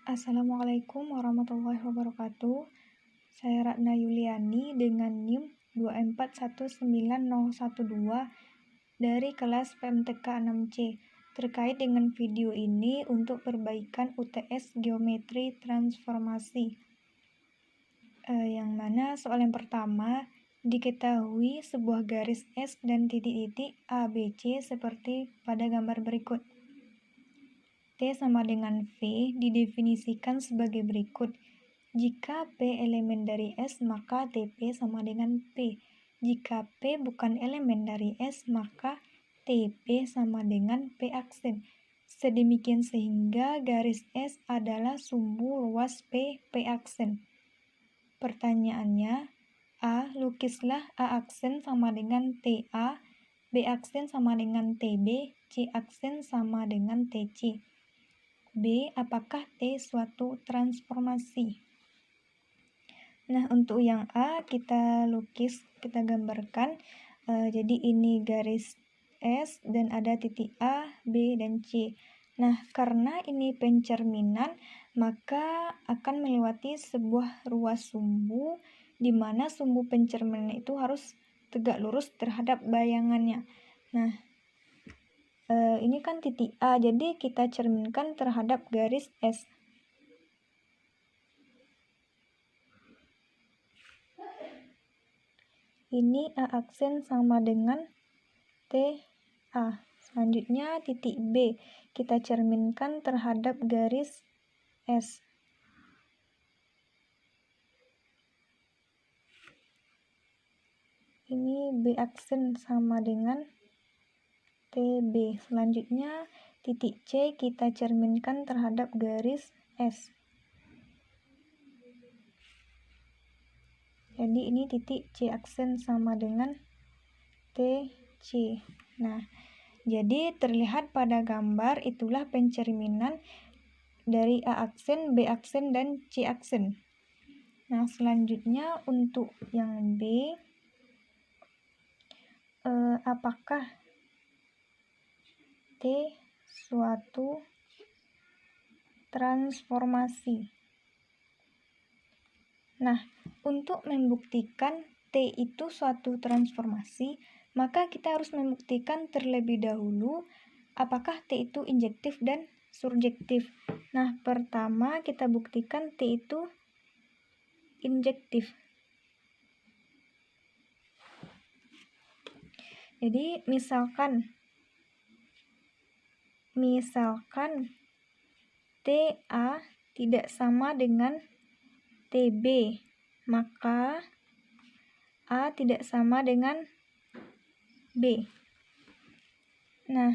Assalamualaikum warahmatullahi wabarakatuh. Saya Ratna Yuliani dengan NIM 2419012 dari kelas PMTK 6C terkait dengan video ini untuk perbaikan UTS Geometri Transformasi. Yang mana soal yang pertama, diketahui sebuah garis S dan titik-titik A, B, C seperti pada gambar berikut. T sama dengan V didefinisikan sebagai berikut. Jika P elemen dari S, maka TP sama dengan P. Jika P bukan elemen dari S, maka TP sama dengan P aksen. Sedemikian sehingga garis S adalah sumbu ruas P aksen. Pertanyaannya, A. Lukislah A aksen sama dengan TA, B aksen sama dengan TB, C aksen sama dengan TC. B. Apakah T suatu transformasi? Nah, untuk yang A kita lukis, kita gambarkan. Jadi ini garis S dan ada titik A, B, dan C. Nah, karena ini pencerminan, maka akan melewati sebuah ruas sumbu, di mana sumbu pencerminan itu harus tegak lurus terhadap bayangannya. Nah, ini kan titik A, jadi kita cerminkan terhadap garis S. Ini A aksen sama dengan TA. Selanjutnya titik B, kita cerminkan terhadap garis S. Ini B aksen sama dengan TB. Selanjutnya titik C kita cerminkan terhadap garis S. Jadi ini titik C aksen sama dengan TC. Nah, jadi terlihat pada gambar itulah pencerminan dari A aksen, B aksen, dan C aksen. Nah, selanjutnya untuk yang B, apakah T suatu transformasi? Nah, untuk membuktikan T itu suatu transformasi, maka kita harus membuktikan terlebih dahulu apakah T itu injektif dan surjektif. Nah, pertama kita buktikan T itu injektif. Jadi misalkan TA tidak sama dengan TB, maka A tidak sama dengan B. Nah,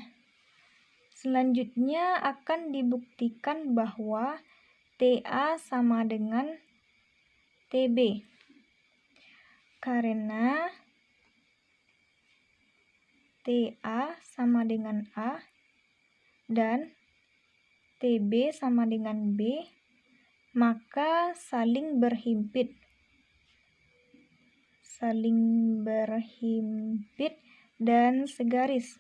selanjutnya akan dibuktikan bahwa TA sama dengan TB. Karena TA sama dengan A dan TB sama dengan B, maka saling berhimpit dan segaris.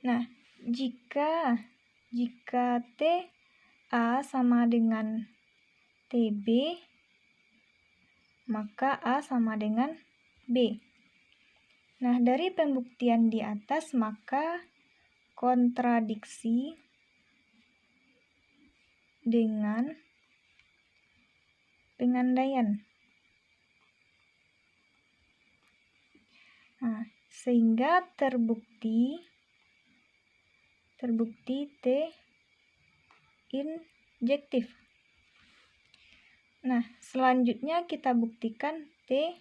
Nah, jika TA sama dengan TB, maka A sama dengan B. Nah, dari pembuktian di atas, maka kontradiksi dengan pengandaian. Nah, sehingga terbukti T injektif. Nah, selanjutnya kita buktikan T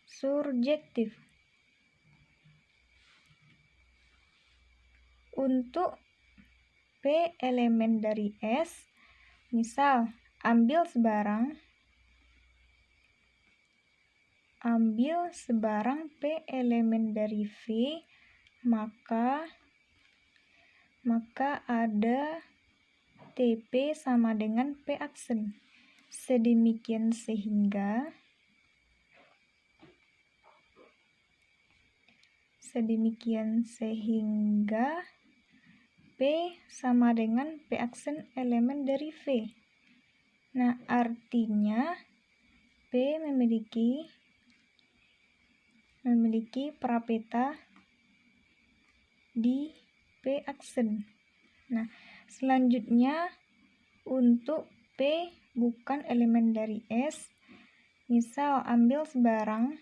surjektif. Untuk P elemen dari S, misal ambil sebarang P elemen dari V, maka ada TP sama dengan P aksen. Sedemikian sehingga P sama dengan P aksen elemen dari V. Nah, artinya P memiliki parapeta di P aksen. Nah, selanjutnya untuk P bukan elemen dari S, misal ambil sebarang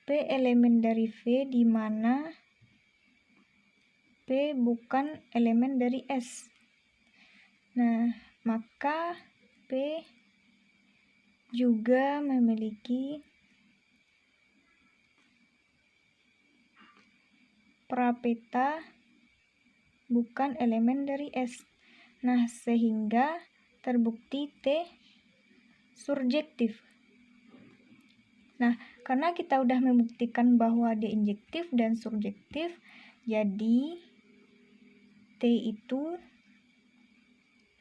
P elemen dari V di mana P bukan elemen dari S. Nah, maka P juga memiliki parapeta bukan elemen dari S. Nah, sehingga terbukti T surjektif. Nah, karena kita udah membuktikan bahwa D injektif dan surjektif, jadi T itu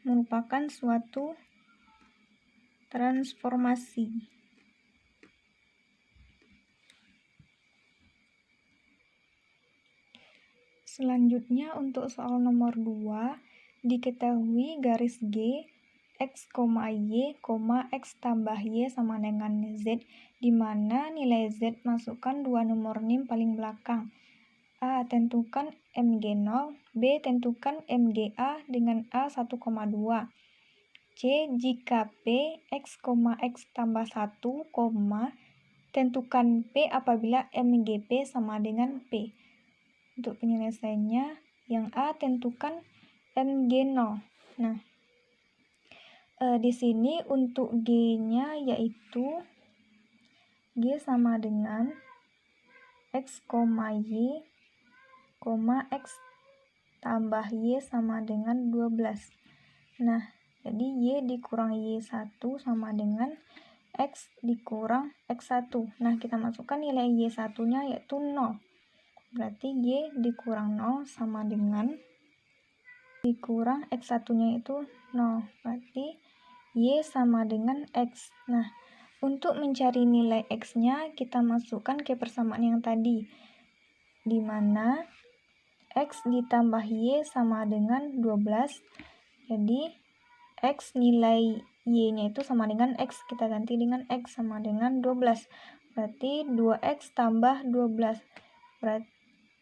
merupakan suatu transformasi. Selanjutnya untuk soal nomor 2, diketahui garis G X, Y, X tambah Y sama dengan Z, di mana nilai Z masukkan 2 nomor NIM paling belakang. A. Tentukan MG0, B. Tentukan MGA dengan A 1,2. C. Jika P, X, X tambah 1, tentukan P apabila MGP sama dengan P. Untuk penyelesaiannya, yang A tentukan MG0. Nah, di sini untuk G-nya yaitu G sama dengan X, Y, X tambah Y sama dengan 12. Nah, jadi Y dikurang Y1 sama dengan X dikurang X1. Nah, kita masukkan nilai Y1-nya yaitu 0. Berarti Y dikurang 0 sama dengan dikurang X1-nya itu 0. Berarti Y sama dengan X. Nah, untuk mencari nilai X-nya, kita masukkan ke persamaan yang tadi, di mana X ditambah Y sama dengan 12. Jadi, X nilai Y-nya itu sama dengan X. Kita ganti dengan X sama dengan 12. Berarti 2X tambah 12.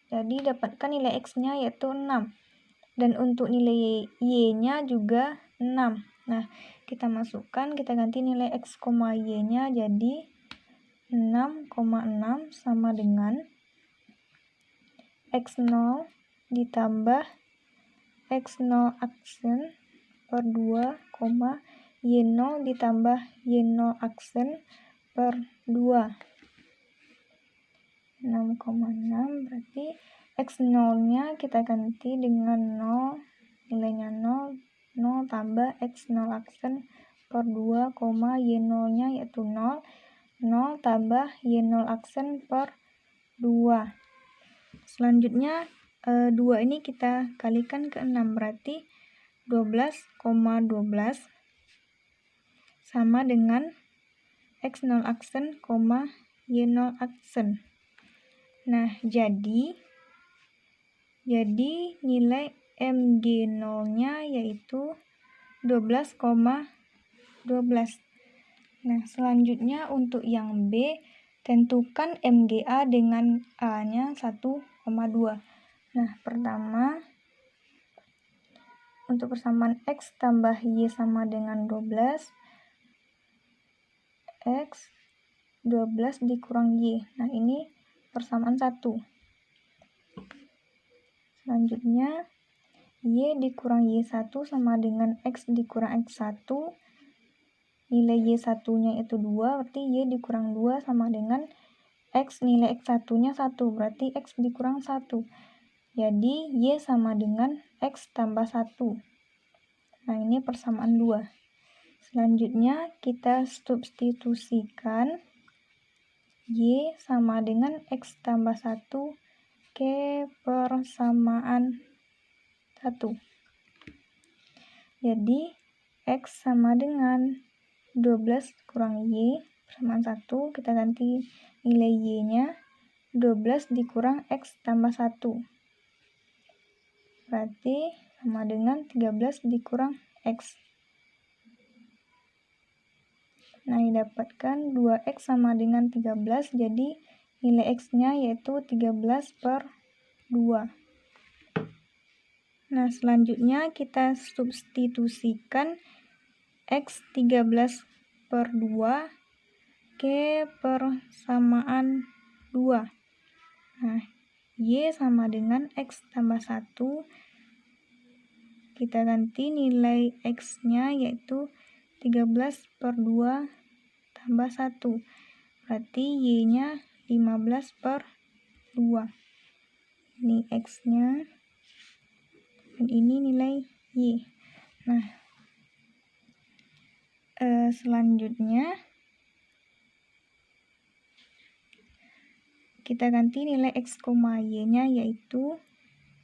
Jadi, dapatkan nilai X-nya yaitu 6. Dan untuk nilai Y-nya juga 6. Nah, kita masukkan, kita ganti nilai X, Y-nya jadi 6,6 sama dengan X0 ditambah X0 aksen per 2, Y0 ditambah Y0 aksen per 2. 6,6 berarti X0-nya kita ganti dengan 0, nilainya 0, 0 tambah X0 aksen per 2, Y0-nya yaitu 0, 0 tambah Y0 aksen per 2. Selanjutnya 2 ini kita kalikan ke 6, berarti 12,12 sama dengan X0 aksen, Y0 aksen. Nah, jadi nilai MG0-nya yaitu 12,12. Nah, selanjutnya untuk yang B, tentukan MGA dengan A-nya 1,2. Nah, pertama, untuk persamaan X tambah Y sama dengan 12, X 12 dikurang Y. Nah, ini persamaan 1. Selanjutnya, Y dikurang Y1 sama dengan X dikurang X1. Nilai Y1-nya itu 2, berarti Y dikurang 2 sama dengan X, nilai X1-nya 1, berarti X dikurang 1. Jadi, Y sama dengan X tambah 1. Nah, ini persamaan 2. Selanjutnya, kita substitusikan Y sama dengan X tambah 1 ke persamaan 1. Jadi, X sama dengan 12 kurang Y persamaan 1. Kita ganti nilai Y-nya. 12 dikurang X tambah 1. Berarti sama dengan 13 dikurang X. Nah, didapatkan 2X sama dengan 13, jadi nilai X-nya yaitu 13/2. Nah, selanjutnya kita substitusikan X 13/2 ke persamaan 2. Nah, Y sama dengan X tambah 1. Kita ganti nilai X-nya yaitu 13/2 tambah 1. Berarti Y-nya 15/2. Ini X-nya. Dan ini nilai Y. Nah, selanjutnya kita ganti nilai X, Y-nya yaitu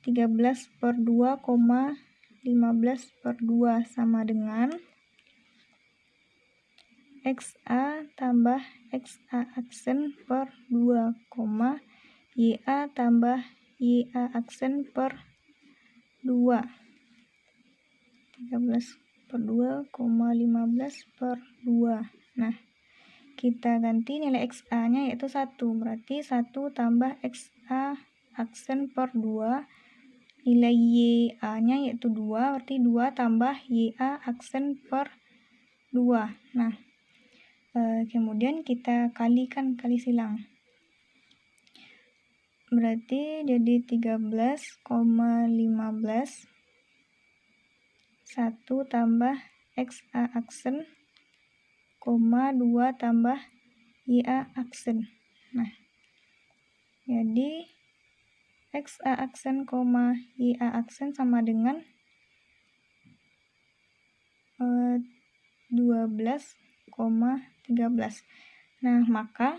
13/2, 15/2 sama dengan XA tambah XA aksen per 2, YA tambah YA aksen per 2. 13/2, 15/2. Nah, kita ganti nilai XA-nya yaitu 1. Berarti 1 tambah XA aksen per 2. Nilai YA-nya yaitu 2. Berarti 2 tambah YA aksen per 2. Nah, kemudian kita kali silang. Berarti jadi 13,15. 1 tambah XA aksen, 2 tambah YA aksen. Nah, jadi XA aksen, YA aksen sama dengan 12,13. Nah, maka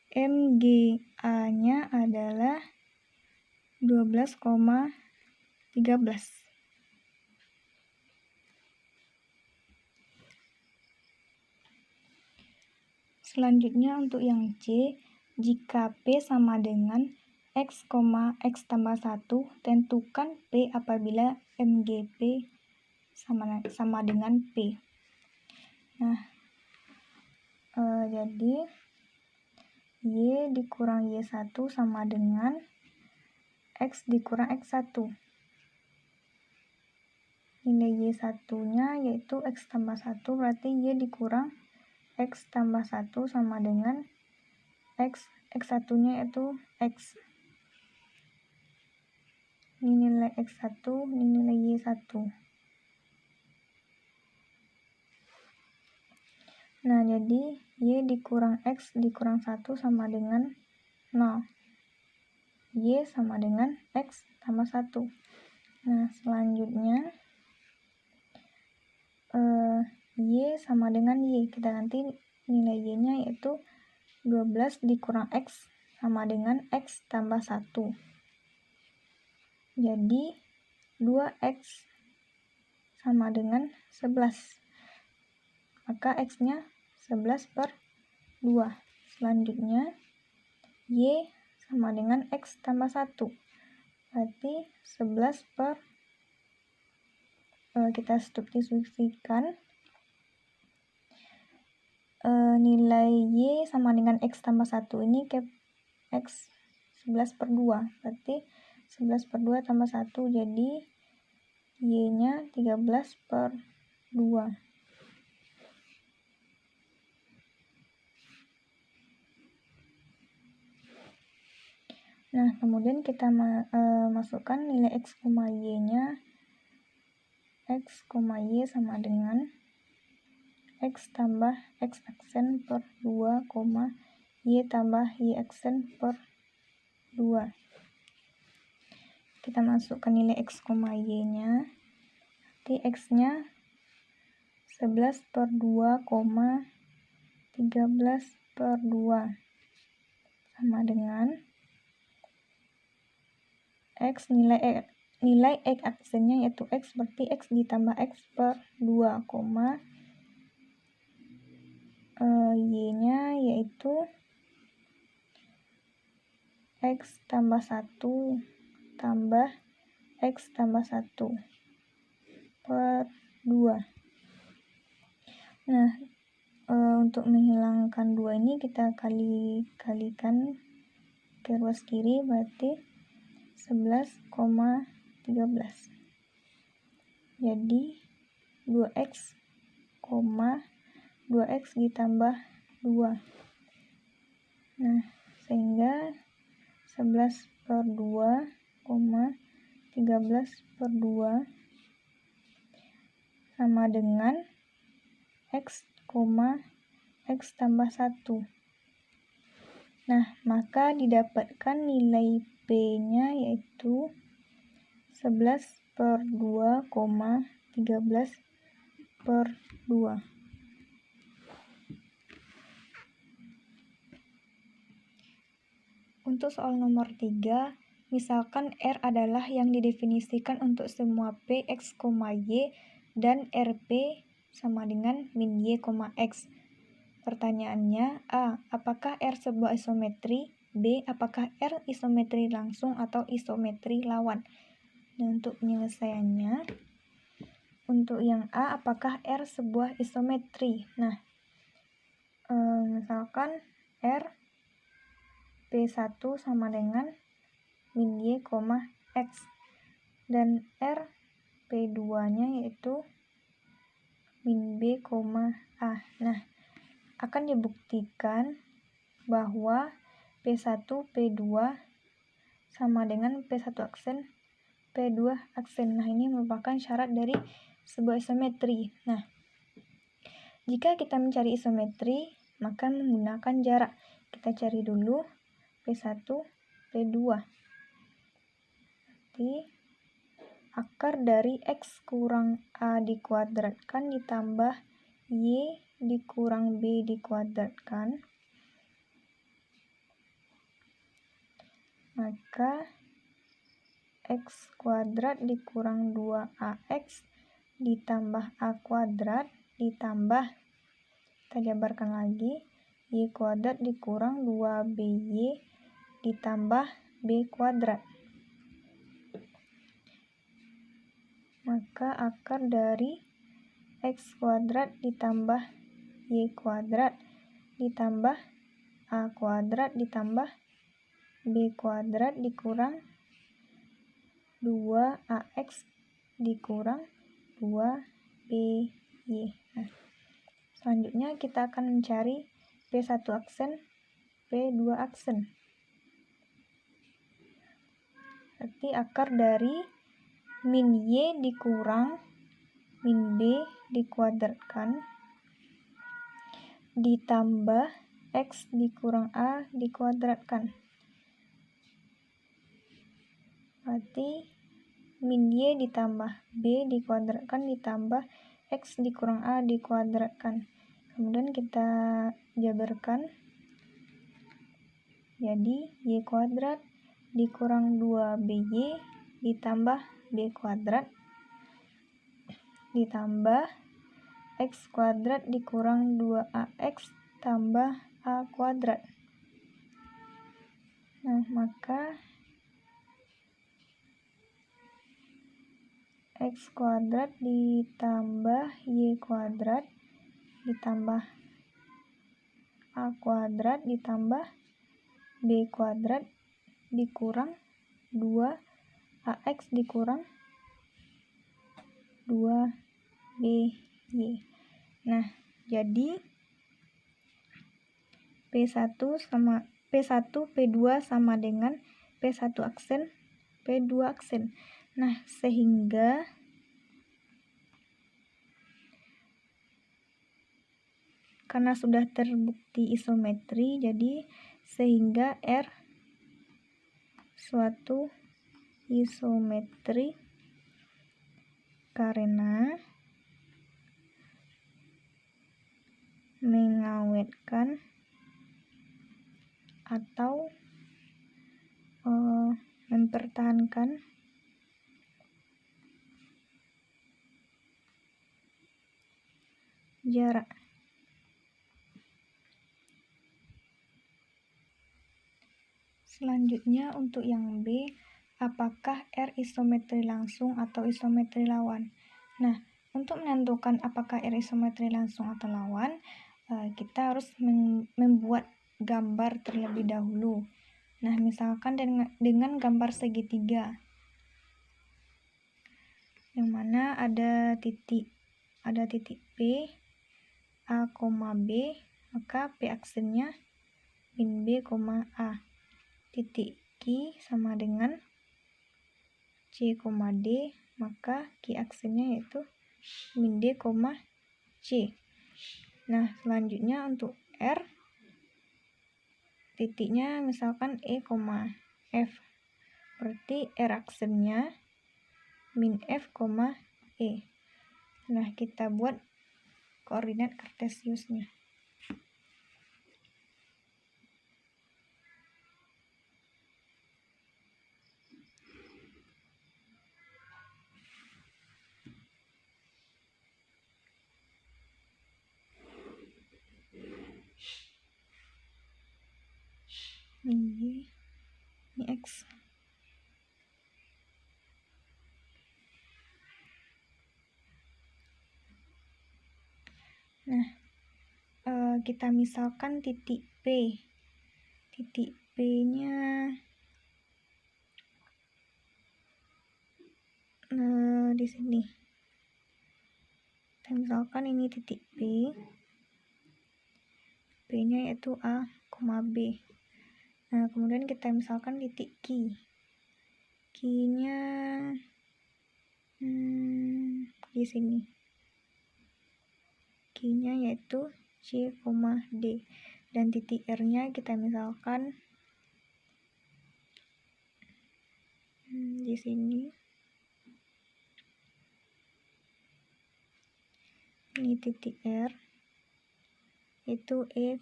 MGA-nya adalah 12,13. Selanjutnya untuk yang C, jika P sama dengan X, X tambah 1, tentukan P apabila MGP sama dengan P. Nah, jadi Y dikurang Y1 sama dengan X dikurang X1. Nilai Y1-nya yaitu X tambah 1, berarti Y dikurang X tambah 1 sama dengan X. X1-nya yaitu X. Ini nilai X1, ini nilai Y1. Nah, jadi Y dikurang X dikurang 1 sama dengan 0. Y sama dengan X tambah 1. Nah, selanjutnya Y sama dengan Y. Kita ganti nilai Y-nya yaitu 12 dikurang X sama dengan X tambah 1. Jadi 2X sama dengan 11. Maka X-nya 11/2. Selanjutnya Y sama dengan X tambah 1. Berarti 11 kita substitusikan nilai Y sama dengan X tambah 1 ini ke X 11/2. Berarti 11/2 tambah 1, jadi Y-nya 13/2. Nah, kemudian kita masukkan nilai X, Y-nya. X, Y sama dengan X tambah X aksen per 2, Y tambah Y aksen per 2. Kita masukkan nilai X, Y-nya. Nanti X-nya 11/2, 13/2 sama dengan X, nilai X aksennya yaitu X, berarti X ditambah X per 2, Y-nya yaitu X tambah 1 tambah X tambah 1 per 2. Nah, untuk menghilangkan 2 ini kita kalikan ke ruas kiri, berarti 11,13. Jadi 2x, 2x ditambah 2. Nah, sehingga 11 per 2, 13 per 2 sama dengan X, X tambah 1. Nah, maka didapatkan nilai P-nya yaitu 11 per 2, 13 per 2. Untuk soal nomor 3, misalkan R adalah yang didefinisikan untuk semua P, X, Y, dan RP sama dengan min Y, X. Pertanyaannya, A. Apakah R sebuah isometri? B. Apakah R isometri langsung atau isometri lawan? Nah, untuk penyelesaiannya, untuk yang A, apakah R sebuah isometri? Nah, misalkan R P1 sama dengan min Y, X. Dan R P2-nya yaitu min B, A. Nah, akan dibuktikan bahwa P1, P2 sama dengan P1 aksen, P2 aksen. Nah, ini merupakan syarat dari sebuah isometri. Nah, jika kita mencari isometri, maka menggunakan jarak. Kita cari dulu P1, P2. Jadi, akar dari X kurang A dikuadratkan ditambah Y dikurang B dikuadratkan. Maka X kuadrat dikurang 2AX ditambah A kuadrat ditambah, kita jabarkan lagi, Y kuadrat dikurang 2BY ditambah B kuadrat. Maka akar dari X kuadrat ditambah Y kuadrat ditambah A kuadrat ditambah B kuadrat dikurang 2AX dikurang 2BY. Nah, selanjutnya kita akan mencari P1 aksen, P2 aksen. Berarti akar dari min Y dikurang min B dikuadratkan ditambah X dikurang A dikuadratkan. Berarti min Y ditambah B dikuadratkan ditambah X dikurang A dikuadratkan. Kemudian kita jabarkan. Jadi Y kuadrat dikurang 2BY ditambah B kuadrat ditambah X kuadrat dikurang 2AX tambah A kuadrat. Nah, maka X kuadrat ditambah Y kuadrat ditambah A kuadrat ditambah B kuadrat dikurang 2AX dikurang 2BY. Nah, jadi P1 P2 sama dengan P1 aksen, P2 aksen. Nah, sehingga karena sudah terbukti isometri, jadi sehingga R suatu isometri karena mengawetkan atau mempertahankan jarak. Selanjutnya untuk yang B, apakah R isometri langsung atau isometri lawan? Nah, untuk menentukan apakah R isometri langsung atau lawan, kita harus membuat gambar terlebih dahulu. Nah, misalkan dengan gambar segitiga, yang mana ada titik P, A, B, maka P aksennya min B, A. Titik Q sama dengan C, D, maka Q aksennya yaitu min D, C. Nah, selanjutnya untuk R, titiknya misalkan E, F. Berarti R aksennya min F, E. Nah, kita buat koordinat kartesiusnya. Ini X. Nah, kita misalkan titik P. Titik P-nya di sini. Kita misalkan ini titik P. P-nya yaitu A, B. Nah, kemudian kita misalkan titik Q. Q-nya di sini. Q-nya yaitu C, D. Dan titik R-nya kita misalkan di sini. Ini titik R itu E,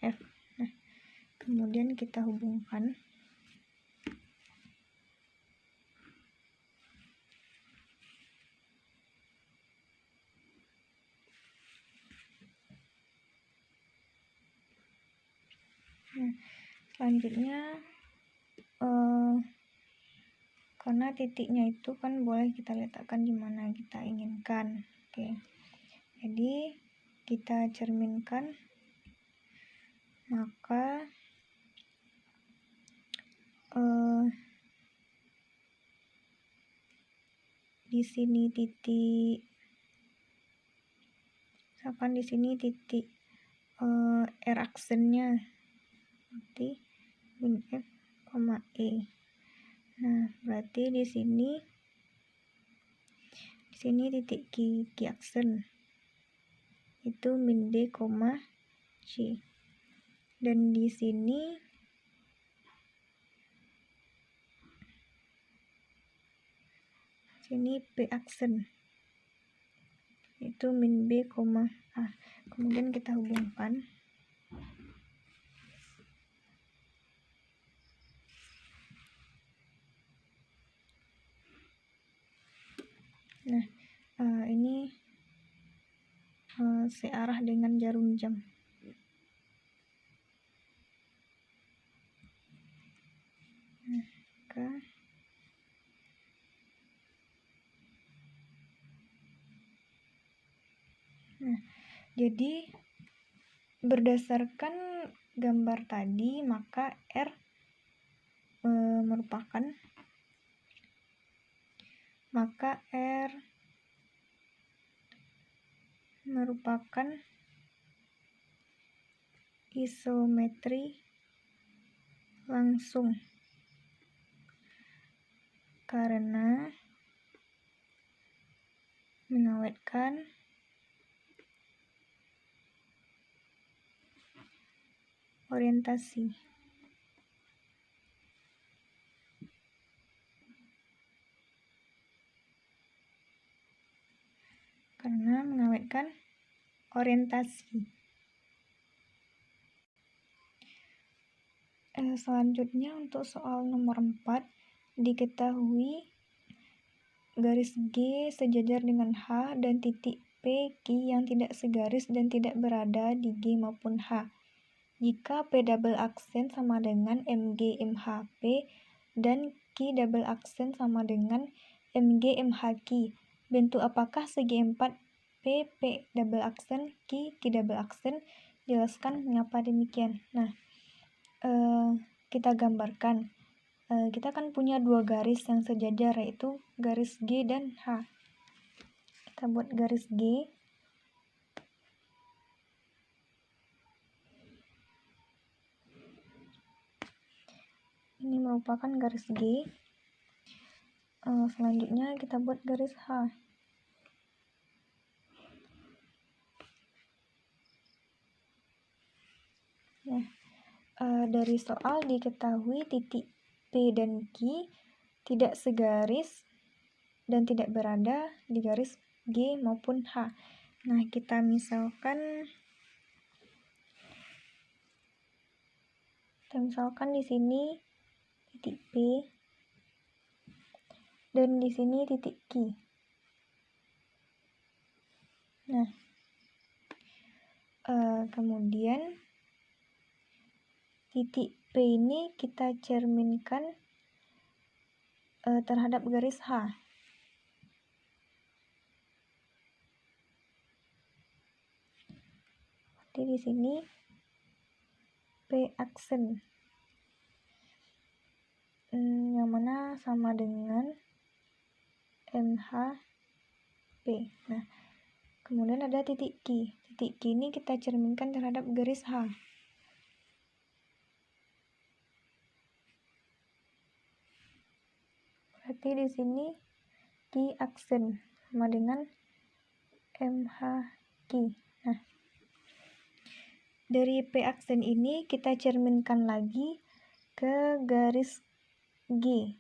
F. Nah, kemudian kita hubungkan. Nah, selanjutnya karena titiknya itu kan boleh kita letakkan di mana kita inginkan. Oke. Jadi kita cerminkan, maka di sini titik, misalkan di sini titik R aksennya berarti min F, E. Nah, berarti di sini titik Q aksen itu min D, C. Dan di sini P aksen itu min B, A. Kemudian kita hubungkan. Nah, ini searah dengan jarum jam. Nah, jadi berdasarkan gambar tadi, maka R merupakan isometri langsung karena mengawetkan orientasi. Selanjutnya untuk soal nomor 4, diketahui garis G sejajar dengan H dan titik P, Q yang tidak segaris dan tidak berada di G maupun H. jika P double aksen sama dengan MG MH P dan Q double aksen sama dengan MG MH Q. Bentuk apakah segi 4 P double aksen Q double aksen? Jelaskan mengapa demikian. Nah, kita gambarkan. Kita kan punya dua garis yang sejajar, yaitu garis G dan H. Kita buat garis G. Ini merupakan garis G. Selanjutnya kita buat garis H. Nah, dari soal diketahui titik P dan Q tidak segaris dan tidak berada di garis G maupun H. Nah, kita misalkan di sini titik P dan di sini titik Q. Nah, kemudian titik P ini kita cerminkan terhadap garis H. Jadi di sini P aksen yang mana sama dengan MH P. Nah, kemudian ada titik Q. Titik Q ini kita cerminkan terhadap garis H. Berarti di sini Q aksen sama dengan MH Q. Nah, dari P aksen ini kita cerminkan lagi ke garis G.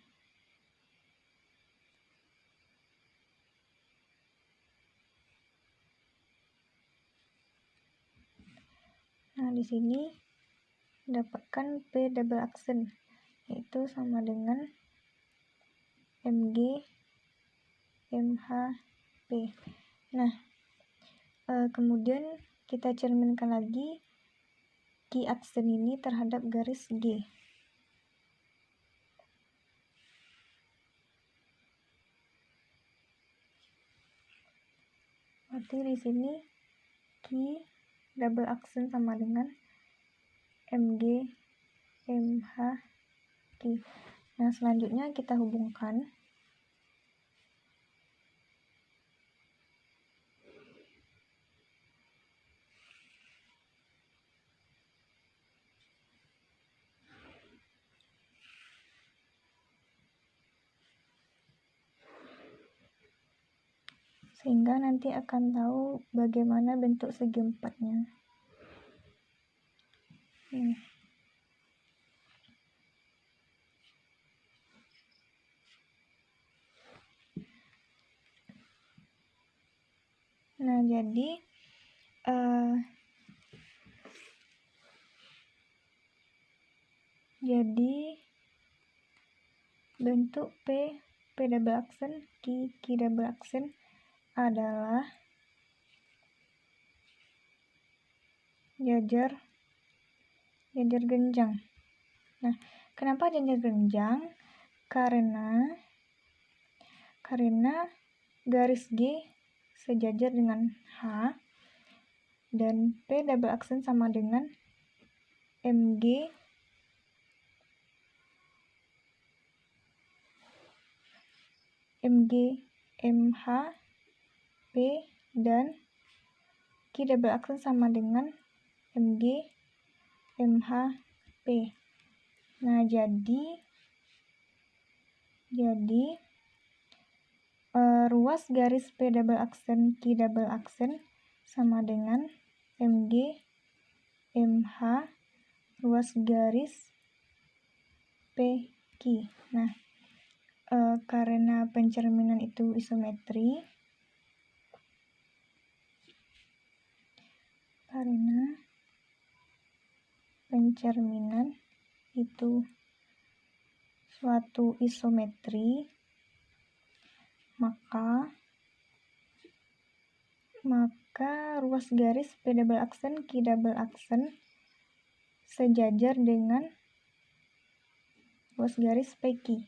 Nah, di sini mendapatkan P double aksen, yaitu sama dengan MG MH P. Nah, kemudian kita cerminkan lagi Q aksen ini terhadap garis G. Berarti di sini Q double aksen sama dengan MG MH Q. Nah, selanjutnya kita hubungkan. Sehingga nanti akan tahu bagaimana bentuk segi empatnya. Nah, jadi bentuk P double aksen, Q double aksen adalah jajar genjang. Nah, kenapa jajar genjang? Karena garis G sejajar dengan H dan P double aksen sama dengan MG MH P dan Q double aksen sama dengan MG MH P. Nah, jadi ruas garis P double aksen Q double aksen sama dengan MG MH ruas garis PQ. Nah, karena pencerminan itu isometri, suatu isometri, maka ruas garis P double aksen Q double aksen sejajar dengan luas garis PQ.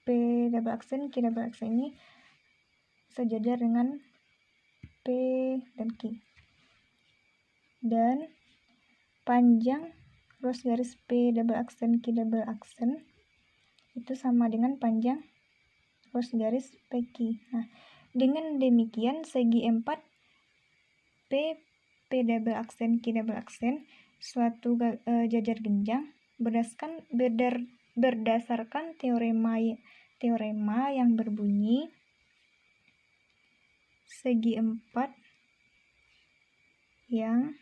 P double aksen, Q double aksen ini sejajar dengan P dan Q. Dan panjang luas garis P double aksen, Q double aksen itu sama dengan panjang luas garis PQ. Nah, dengan demikian segi 4 P double aksen, Q double aksen suatu jajar genjang berdasarkan teorema yang berbunyi segi 4 yang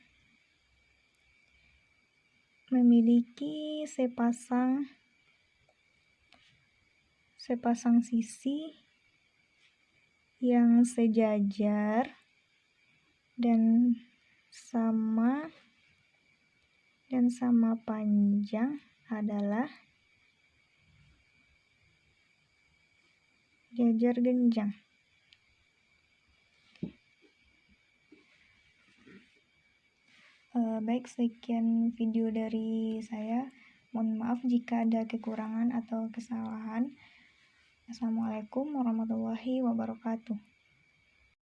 memiliki sepasang sisi yang sejajar dan sama panjang adalah jajar genjang. Baik, sekian video dari saya. Mohon maaf jika ada kekurangan atau kesalahan. Assalamualaikum warahmatullahi wabarakatuh.